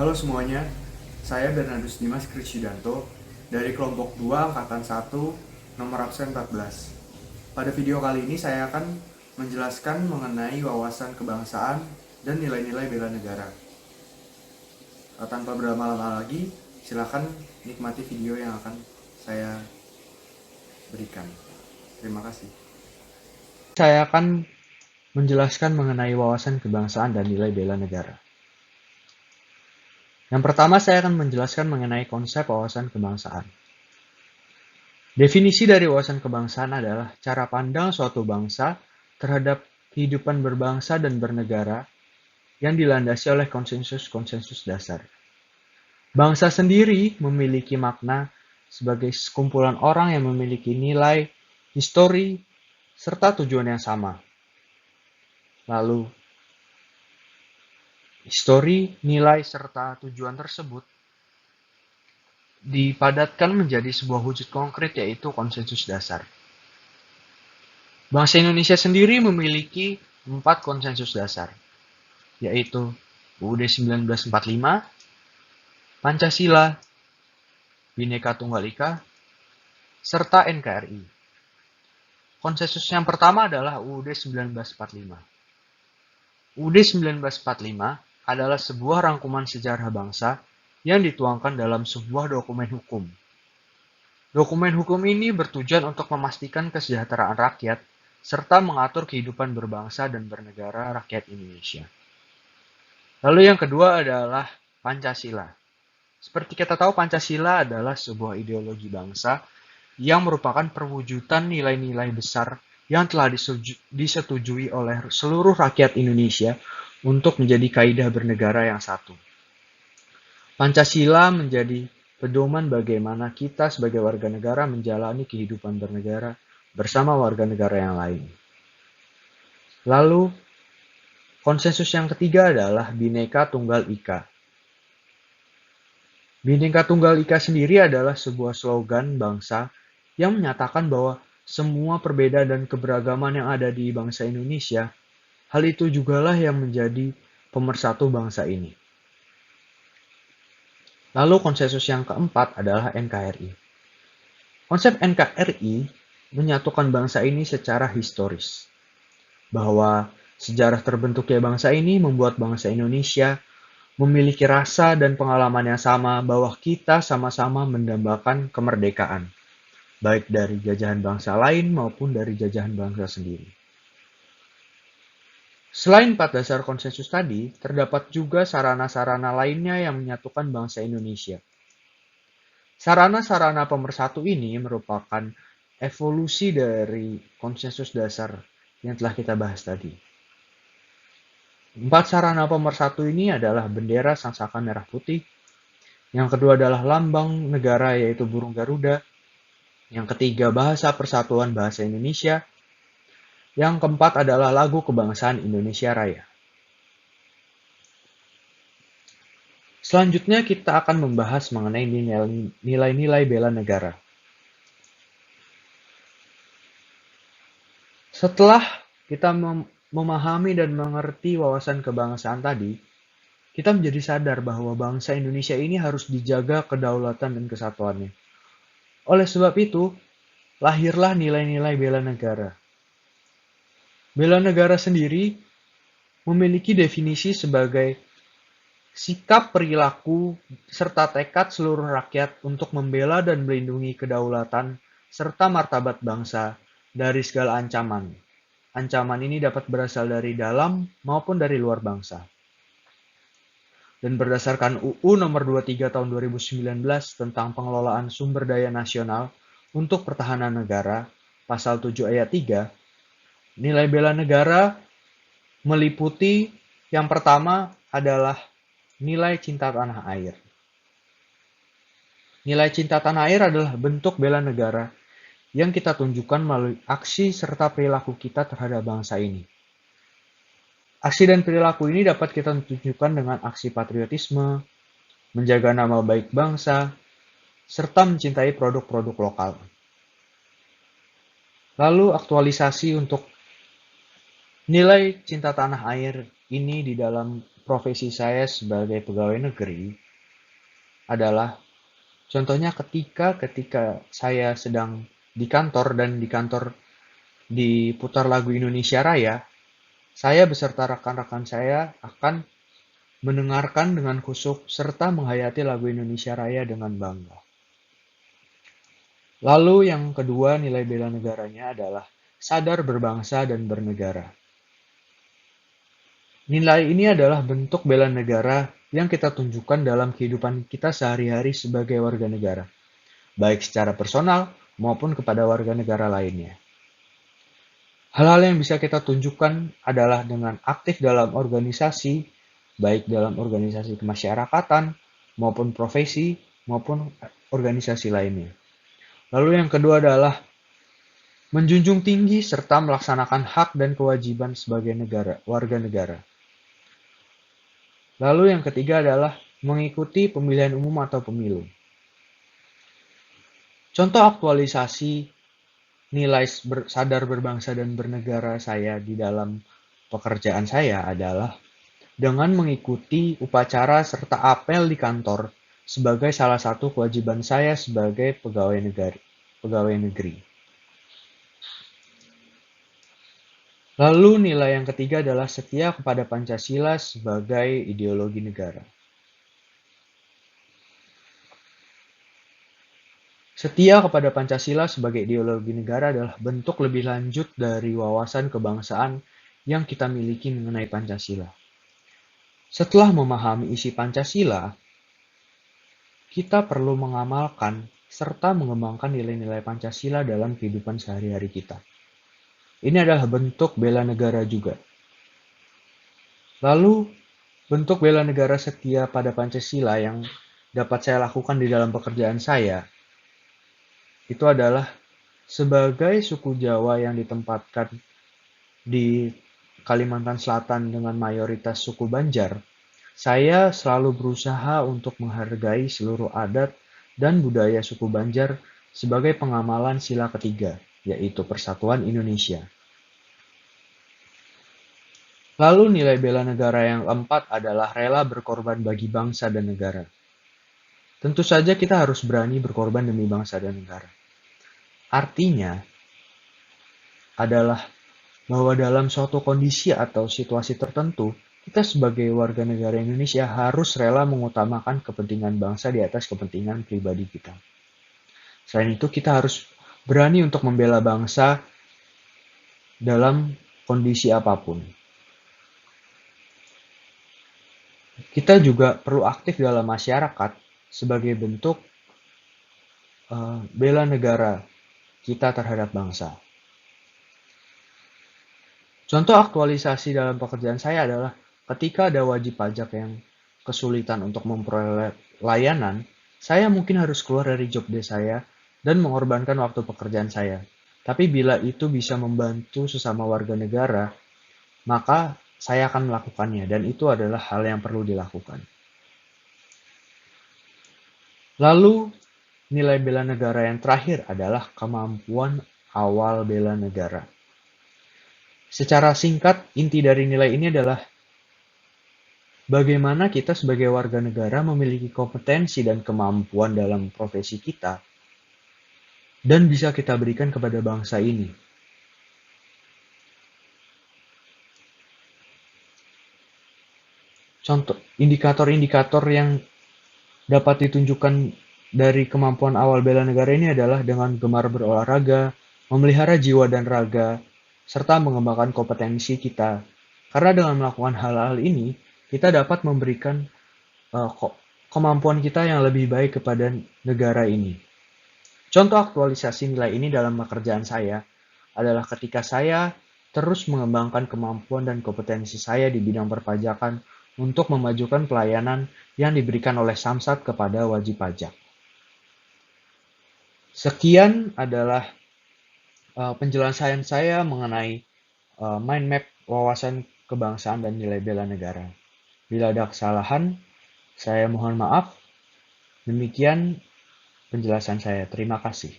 Halo semuanya, saya Bernardus Dimas Krisyidanto dari kelompok 2 Angkatan 1 nomor absen 14. Pada video kali ini saya akan menjelaskan mengenai wawasan kebangsaan dan nilai-nilai bela negara. Tanpa berlama-lama lagi, silakan nikmati video yang akan saya berikan. Terima kasih. Saya akan menjelaskan mengenai wawasan kebangsaan dan nilai bela negara. Yang pertama, saya akan menjelaskan mengenai konsep wawasan kebangsaan. Definisi dari wawasan kebangsaan adalah cara pandang suatu bangsa terhadap kehidupan berbangsa dan bernegara yang dilandasi oleh konsensus-konsensus dasar. Bangsa sendiri memiliki makna sebagai sekumpulan orang yang memiliki nilai, histori, serta tujuan yang sama. Lalu, histori, nilai, serta tujuan tersebut dipadatkan menjadi sebuah wujud konkret, yaitu konsensus dasar. Bangsa Indonesia sendiri memiliki 4 konsensus dasar, yaitu UUD 1945, Pancasila, Bhinneka Tunggal Ika, serta NKRI. Konsensus yang pertama adalah UUD 1945. UUD 1945 adalah sebuah rangkuman sejarah bangsa yang dituangkan dalam sebuah dokumen hukum. Dokumen hukum ini bertujuan untuk memastikan kesejahteraan rakyat serta mengatur kehidupan berbangsa dan bernegara rakyat Indonesia. Lalu yang kedua adalah Pancasila. Seperti kita tahu, Pancasila adalah sebuah ideologi bangsa yang merupakan perwujudan nilai-nilai besar yang telah disetujui oleh seluruh rakyat Indonesia untuk menjadi kaidah bernegara yang satu. Pancasila menjadi pedoman bagaimana kita sebagai warga negara menjalani kehidupan bernegara bersama warga negara yang lain. Lalu, konsensus yang ketiga adalah Bhinneka Tunggal Ika. Bhinneka Tunggal Ika sendiri adalah sebuah slogan bangsa yang menyatakan bahwa semua perbedaan dan keberagaman yang ada di bangsa Indonesia, hal itu jugalah yang menjadi pemersatu bangsa ini. Lalu konsensus yang keempat adalah NKRI. Konsep NKRI menyatukan bangsa ini secara historis. Bahwa sejarah terbentuknya bangsa ini membuat bangsa Indonesia memiliki rasa dan pengalaman yang sama bahwa kita sama-sama mendambakan kemerdekaan, baik dari jajahan bangsa lain maupun dari jajahan bangsa sendiri. Selain 4 dasar konsensus tadi, terdapat juga sarana-sarana lainnya yang menyatukan bangsa Indonesia. Sarana-sarana pemersatu ini merupakan evolusi dari konsensus dasar yang telah kita bahas tadi. 4 sarana pemersatu ini adalah bendera sangsaka merah putih, yang kedua adalah lambang negara yaitu burung Garuda, yang ketiga bahasa persatuan bahasa Indonesia, yang keempat adalah lagu kebangsaan Indonesia Raya. Selanjutnya kita akan membahas mengenai nilai-nilai bela negara. Setelah kita memahami dan mengerti wawasan kebangsaan tadi, kita menjadi sadar bahwa bangsa Indonesia ini harus dijaga kedaulatan dan kesatuannya. Oleh sebab itu, lahirlah nilai-nilai bela negara. Bela negara sendiri memiliki definisi sebagai sikap, perilaku, serta tekad seluruh rakyat untuk membela dan melindungi kedaulatan serta martabat bangsa dari segala ancaman. Ancaman ini dapat berasal dari dalam maupun dari luar bangsa. Dan berdasarkan UU nomor 23 tahun 2019 tentang pengelolaan sumber daya nasional untuk pertahanan negara, pasal 7 ayat 3, nilai bela negara meliputi yang pertama adalah nilai cinta tanah air. Nilai cinta tanah air adalah bentuk bela negara yang kita tunjukkan melalui aksi serta perilaku kita terhadap bangsa ini. Aksi dan perilaku ini dapat kita tunjukkan dengan aksi patriotisme, menjaga nama baik bangsa, serta mencintai produk-produk lokal. Lalu aktualisasi untuk nilai cinta tanah air ini di dalam profesi saya sebagai pegawai negeri adalah contohnya ketika saya sedang di kantor dan di kantor diputar lagu Indonesia Raya, saya beserta rekan-rekan saya akan mendengarkan dengan khusyuk serta menghayati lagu Indonesia Raya dengan bangga. Lalu yang kedua nilai bela negaranya adalah sadar berbangsa dan bernegara. Nilai ini adalah bentuk bela negara yang kita tunjukkan dalam kehidupan kita sehari-hari sebagai warga negara, baik secara personal maupun kepada warga negara lainnya. Hal-hal yang bisa kita tunjukkan adalah dengan aktif dalam organisasi, baik dalam organisasi kemasyarakatan, maupun profesi, maupun organisasi lainnya. Lalu yang kedua adalah menjunjung tinggi serta melaksanakan hak dan kewajiban sebagai warga negara. Lalu yang ketiga adalah mengikuti pemilihan umum atau pemilu. Contoh aktualisasi nilai sadar berbangsa dan bernegara saya di dalam pekerjaan saya adalah dengan mengikuti upacara serta apel di kantor sebagai salah satu kewajiban saya sebagai pegawai negeri. Lalu nilai yang ketiga adalah setia kepada Pancasila sebagai ideologi negara. Setia kepada Pancasila sebagai ideologi negara adalah bentuk lebih lanjut dari wawasan kebangsaan yang kita miliki mengenai Pancasila. Setelah memahami isi Pancasila, kita perlu mengamalkan serta mengembangkan nilai-nilai Pancasila dalam kehidupan sehari-hari kita. Ini adalah bentuk bela negara juga. Lalu, bentuk bela negara setia pada Pancasila yang dapat saya lakukan di dalam pekerjaan saya, itu adalah sebagai suku Jawa yang ditempatkan di Kalimantan Selatan dengan mayoritas suku Banjar, saya selalu berusaha untuk menghargai seluruh adat dan budaya suku Banjar sebagai pengamalan sila ketiga, yaitu Persatuan Indonesia. Lalu nilai bela negara yang keempat adalah rela berkorban bagi bangsa dan negara. Tentu saja kita harus berani berkorban demi bangsa dan negara. Artinya adalah bahwa dalam suatu kondisi atau situasi tertentu, kita sebagai warga negara Indonesia harus rela mengutamakan kepentingan bangsa di atas kepentingan pribadi kita. Selain itu, kita harus berani untuk membela bangsa dalam kondisi apapun. Kita juga perlu aktif dalam masyarakat sebagai bentuk bela negara kita terhadap bangsa. Contoh aktualisasi dalam pekerjaan saya adalah ketika ada wajib pajak yang kesulitan untuk memperoleh layanan, saya mungkin harus keluar dari job desk saya dan mengorbankan waktu pekerjaan saya. Tapi bila itu bisa membantu sesama warga negara, maka saya akan melakukannya dan itu adalah hal yang perlu dilakukan. Lalu, nilai bela negara yang terakhir adalah kemampuan awal bela negara. Secara singkat, inti dari nilai ini adalah bagaimana kita sebagai warga negara memiliki kompetensi dan kemampuan dalam profesi kita dan bisa kita berikan kepada bangsa ini. Contoh, indikator-indikator yang dapat ditunjukkan dari kemampuan awal bela negara ini adalah dengan gemar berolahraga, memelihara jiwa dan raga, serta mengembangkan kompetensi kita. Karena dengan melakukan hal-hal ini, kita dapat memberikan kemampuan kita yang lebih baik kepada negara ini. Contoh aktualisasi nilai ini dalam pekerjaan saya adalah ketika saya terus mengembangkan kemampuan dan kompetensi saya di bidang perpajakan untuk memajukan pelayanan yang diberikan oleh Samsat kepada wajib pajak. Sekian adalah penjelasan saya mengenai mind map wawasan kebangsaan dan nilai bela negara. Bila ada kesalahan, saya mohon maaf. Demikian penjelasan saya. Terima kasih.